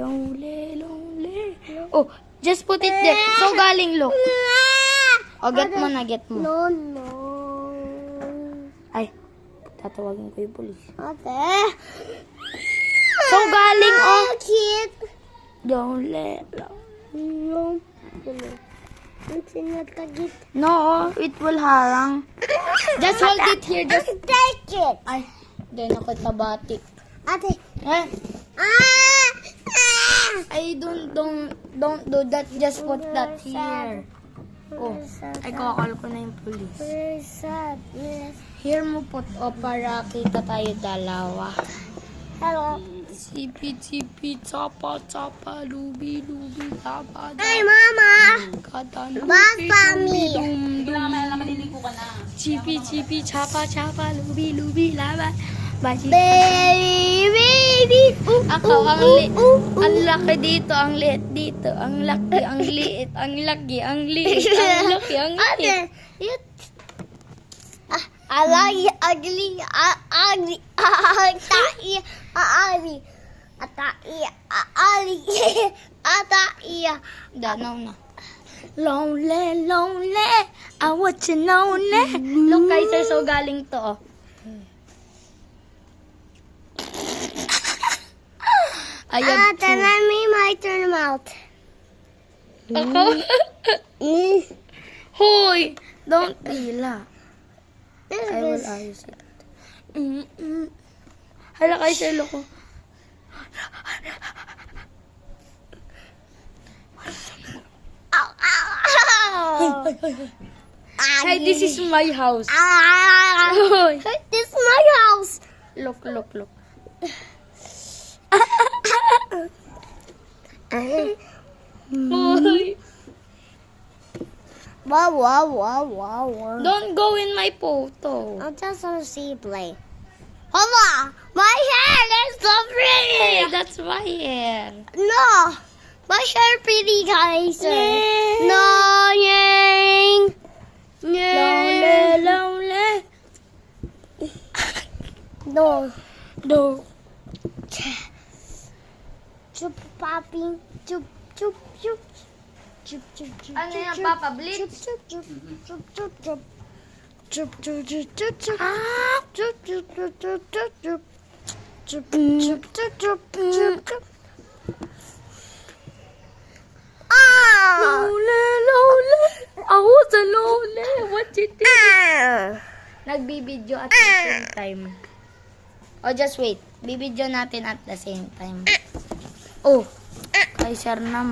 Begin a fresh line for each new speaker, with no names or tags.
lonely, lonely. Oh, just put it there. So galing, look. Oh, get mo na, get mo.
No, no.
Ay, tatawagin ko yung police.
Ate.
So galing, oh.
Kid.
Lonely,
No. Sinatagit.
no, it will harang. Just hold it here. Just
Take it.
ay, then ako tabatik.
Ate.
Eh,
Ah!
I don't do that. Just put that here. Oh, ay kakal ko na yung police.
Very sad. Yes.
Here mo put o para kita tayo dalawa.
Hello.
Chipi, chipi, chapa, chapa, lubi, lubi, tapa,
Hey, Mama.
kata,
Basta me.
Chipi, chipi, chapa, chapa, lubi, lubi, laba. Baji.
Baby.
Ako ang laki dito, ang liit dito, ang laki, ang liit, ang laki, ang liit, ang laki, ang liit.
Ate. I like ugly. Ugly. Atai. Ugly. Atai.
Danaw na. Lonely, lonely, I want you lonely. Look, Kaiser, so galing to, oh. I have
Ate, let me my turn mouth.
Ako? Hoy! Don't dila. I will ayos it. Hala, Kaiser, look, oh.
Ow, ow, ow.
Hey, this is my house.
Ah,
Hoy!
this is my house.
Look, look, look. Hoy!
Wow, wow, wow, wow, wow.
Don't go in my photo.
I just want to see you play. Hold on. My hair is so
Hey,
pretty.
that's my hair.
No. My hair pretty, guys.
Yeah.
No, yang.
Lonely, lonely.
No.
No.
Chup, papi. Chup, chup, chup. Chup, chup, chup.
Ano yan,
chup,
Papa?
chup,
Blitz?
chup, chup, chup, chup, chup. Chup, chup, chup, chup, chup.
Ah!
Chup, chup, chup, chup, chup, chup. Chup, chup, chup, chup, chup, chup. Ah!
Lonely, lonely. I was lonely. What you do?
Ah!
Nagbibideo at the same time. Oh, just wait. Bibideo natin at the same time. Oh, Kaiser naman.